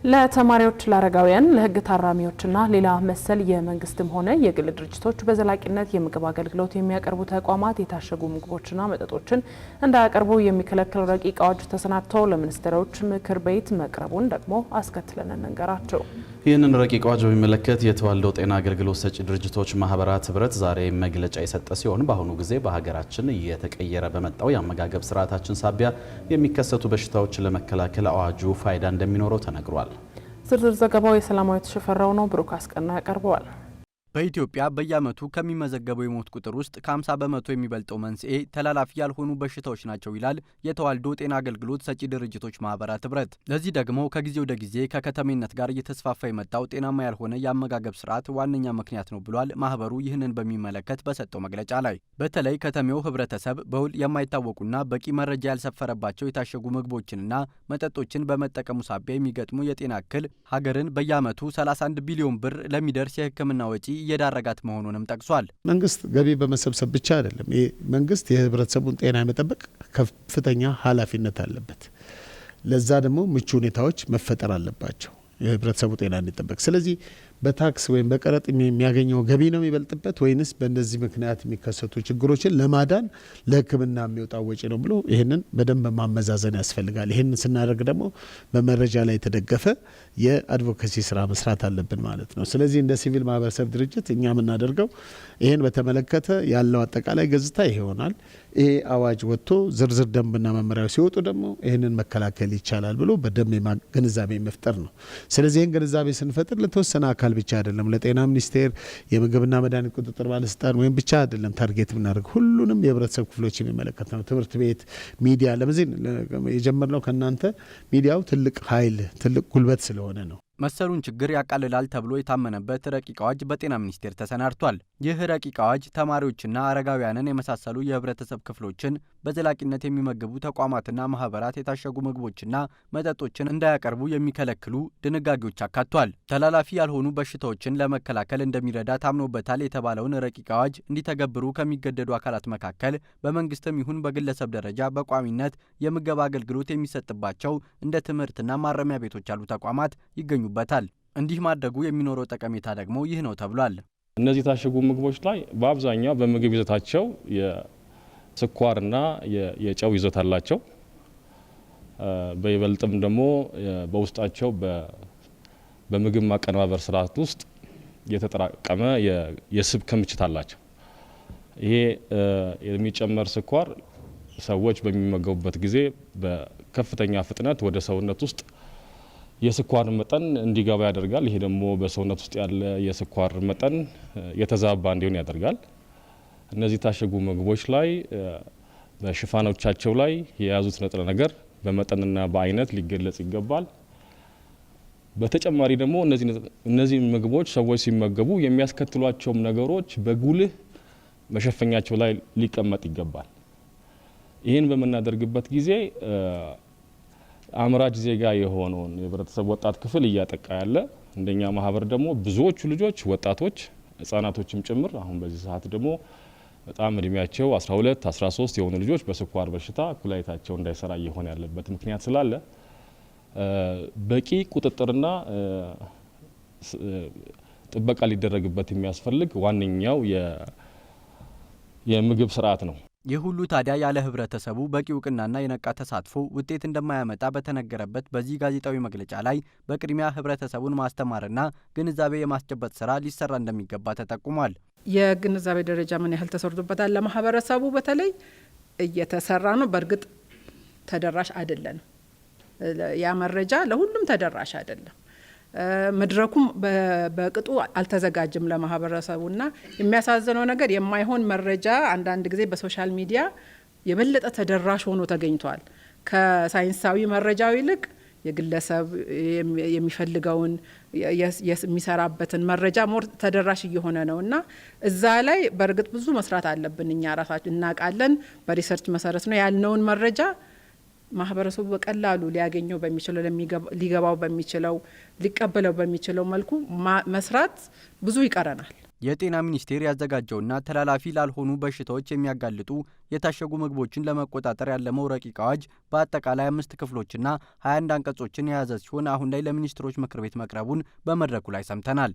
ለተማሪዎች ለአረጋውያን ለህግ ታራሚዎችና ሌላ መሰል የመንግስትም ሆነ የግል ድርጅቶች በዘላቂነት የምግብ አገልግሎት የሚያቀርቡ ተቋማት የታሸጉ ምግቦችና መጠጦችን እንዳያቀርቡ የሚከለክል ረቂቅ አዋጅ ተሰናድቶ ለሚኒስትሮች ምክር ቤት መቅረቡን ደግሞ አስከትለን እንንገራቸው። ይህንን ረቂቅ አዋጅ በሚመለከት የተዋልዶ ጤና አገልግሎት ሰጪ ድርጅቶች ማህበራት ህብረት ዛሬ መግለጫ የሰጠ ሲሆን በአሁኑ ጊዜ በሀገራችን እየተቀየረ በመጣው የአመጋገብ ስርዓታችን ሳቢያ የሚከሰቱ በሽታዎችን ለመከላከል አዋጁ ፋይዳ እንደሚኖረው ተነግሯል። ዝርዝር ዘገባው የሰላማዊት ሽፈራው ነው። ብሩክ አስቀና ያቀርበዋል። በኢትዮጵያ በየዓመቱ ከሚመዘገበው የሞት ቁጥር ውስጥ ከ50 በመቶ የሚበልጠው መንስኤ ተላላፊ ያልሆኑ በሽታዎች ናቸው ይላል የተዋልዶ ጤና አገልግሎት ሰጪ ድርጅቶች ማህበራት ህብረት። ለዚህ ደግሞ ከጊዜ ወደ ጊዜ ከከተሜነት ጋር እየተስፋፋ የመጣው ጤናማ ያልሆነ የአመጋገብ ስርዓት ዋነኛ ምክንያት ነው ብሏል። ማህበሩ ይህንን በሚመለከት በሰጠው መግለጫ ላይ በተለይ ከተሜው ህብረተሰብ በውል የማይታወቁና በቂ መረጃ ያልሰፈረባቸው የታሸጉ ምግቦችንና መጠጦችን በመጠቀሙ ሳቢያ የሚገጥሙ የጤና እክል ሀገርን በየዓመቱ 31 ቢሊዮን ብር ለሚደርስ የህክምና ወጪ የዳረጋት መሆኑንም ጠቅሷል። መንግስት ገቢ በመሰብሰብ ብቻ አይደለም። መንግስት የህብረተሰቡን ጤና የመጠበቅ ከፍተኛ ኃላፊነት አለበት። ለዛ ደግሞ ምቹ ሁኔታዎች መፈጠር አለባቸው የህብረተሰቡ ጤና እንዲጠበቅ። ስለዚህ በታክስ ወይም በቀረጥ የሚያገኘው ገቢ ነው የሚበልጥበት ወይንስ በእነዚህ ምክንያት የሚከሰቱ ችግሮችን ለማዳን ለህክምና የሚወጣው ወጪ ነው ብሎ ይህንን በደንብ ማመዛዘን ያስፈልጋል። ይህንን ስናደርግ ደግሞ በመረጃ ላይ የተደገፈ የአድቮኬሲ ስራ መስራት አለብን ማለት ነው። ስለዚህ እንደ ሲቪል ማህበረሰብ ድርጅት እኛ የምናደርገው ይህን በተመለከተ ያለው አጠቃላይ ገጽታ ይሄ ይሆናል። ይሄ አዋጅ ወጥቶ ዝርዝር ደንብና መመሪያው ሲወጡ ደግሞ ይህንን መከላከል ይቻላል ብሎ በደንብ ግንዛቤ መፍጠር ነው። ስለዚህ ይህን ግንዛቤ ስንፈጥር ለተወሰነ አካል ብቻ አይደለም፣ ለጤና ሚኒስቴር፣ የምግብና መድኃኒት ቁጥጥር ባለስልጣን ወይም ብቻ አይደለም ታርጌት የምናደርግ ሁሉንም የህብረተሰብ ክፍሎች የሚመለከት ነው። ትምህርት ቤት፣ ሚዲያ። ለዚህ የጀመርነው ከእናንተ ሚዲያው ትልቅ ኃይል ትልቅ ጉልበት ስለሆነ ነው። መሰሉን ችግር ያቃልላል ተብሎ የታመነበት ረቂቅ አዋጅ በጤና ሚኒስቴር ተሰናድቷል። ይህ ረቂቅ አዋጅ ተማሪዎችና አረጋውያንን የመሳሰሉ የህብረተሰብ ክፍሎችን በዘላቂነት የሚመግቡ ተቋማትና ማህበራት የታሸጉ ምግቦችና መጠጦችን እንዳያቀርቡ የሚከለክሉ ድንጋጌዎች አካቷል። ተላላፊ ያልሆኑ በሽታዎችን ለመከላከል እንደሚረዳ ታምኖበታል የተባለውን ረቂቅ አዋጅ እንዲተገብሩ ከሚገደዱ አካላት መካከል በመንግስትም ይሁን በግለሰብ ደረጃ በቋሚነት የምገባ አገልግሎት የሚሰጥባቸው እንደ ትምህርትና ማረሚያ ቤቶች ያሉ ተቋማት ይገኙበታል። እንዲህ ማድረጉ የሚኖረው ጠቀሜታ ደግሞ ይህ ነው ተብሏል። እነዚህ የታሸጉ ምግቦች ላይ በአብዛኛው በምግብ ይዘታቸው የስኳርና የጨው ይዘት አላቸው። በይበልጥም ደግሞ በውስጣቸው በምግብ ማቀነባበር ስርዓት ውስጥ የተጠራቀመ የስብ ክምችት አላቸው። ይሄ የሚጨመር ስኳር ሰዎች በሚመገቡበት ጊዜ በከፍተኛ ፍጥነት ወደ ሰውነት ውስጥ የስኳር መጠን እንዲገባ ያደርጋል። ይሄ ደግሞ በሰውነት ውስጥ ያለ የስኳር መጠን የተዛባ እንዲሆን ያደርጋል። እነዚህ የታሸጉ ምግቦች ላይ በሽፋኖቻቸው ላይ የያዙት ንጥረ ነገር በመጠንና በአይነት ሊገለጽ ይገባል። በተጨማሪ ደግሞ እነዚህ ምግቦች ሰዎች ሲመገቡ የሚያስከትሏቸውም ነገሮች በጉልህ መሸፈኛቸው ላይ ሊቀመጥ ይገባል። ይህን በምናደርግበት ጊዜ አምራች ዜጋ የሆነውን የህብረተሰብ ወጣት ክፍል እያጠቃ ያለ እንደኛ ማህበር ደግሞ ብዙዎቹ ልጆች ወጣቶች ህጻናቶችም ጭምር አሁን በዚህ ሰዓት ደግሞ በጣም እድሜያቸው 12 13 የሆኑ ልጆች በስኳር በሽታ ኩላሊታቸው እንዳይሰራ እየሆነ ያለበት ምክንያት ስላለ በቂ ቁጥጥርና ጥበቃ ሊደረግበት የሚያስፈልግ ዋነኛው የምግብ ስርዓት ነው። ይህ ሁሉ ታዲያ ያለ ህብረተሰቡ በቂ እውቅናና የነቃ ተሳትፎ ውጤት እንደማያመጣ በተነገረበት በዚህ ጋዜጣዊ መግለጫ ላይ በቅድሚያ ህብረተሰቡን ማስተማርና ግንዛቤ የማስጨበጥ ስራ ሊሰራ እንደሚገባ ተጠቁሟል። የግንዛቤ ደረጃ ምን ያህል ተሰርቶበታል? ለማህበረሰቡ በተለይ እየተሰራ ነው። በእርግጥ ተደራሽ አይደለም። ያ መረጃ ለሁሉም ተደራሽ አይደለም። መድረኩም በቅጡ አልተዘጋጀም ለማህበረሰቡና የሚያሳዝነው ነገር የማይሆን መረጃ አንዳንድ ጊዜ በሶሻል ሚዲያ የበለጠ ተደራሽ ሆኖ ተገኝቷል። ከሳይንሳዊ መረጃው ይልቅ የግለሰብ የሚፈልገውን የሚሰራበትን መረጃ ሞር ተደራሽ እየሆነ ነውና እዛ ላይ በእርግጥ ብዙ መስራት አለብን። እኛ ራሳችን እናውቃለን። በሪሰርች መሰረት ነው ያልነውን መረጃ ማህበረሰቡ በቀላሉ ሊያገኘው በሚችለው ሊገባው በሚችለው ሊቀበለው በሚችለው መልኩ መስራት ብዙ ይቀረናል። የጤና ሚኒስቴር ያዘጋጀውና ተላላፊ ላልሆኑ በሽታዎች የሚያጋልጡ የታሸጉ ምግቦችን ለመቆጣጠር ያለመው ረቂቅ አዋጅ በአጠቃላይ 5 ክፍሎችና 21 አንቀጾችን የያዘ ሲሆን አሁን ላይ ለሚኒስትሮች ምክር ቤት መቅረቡን በመድረኩ ላይ ሰምተናል።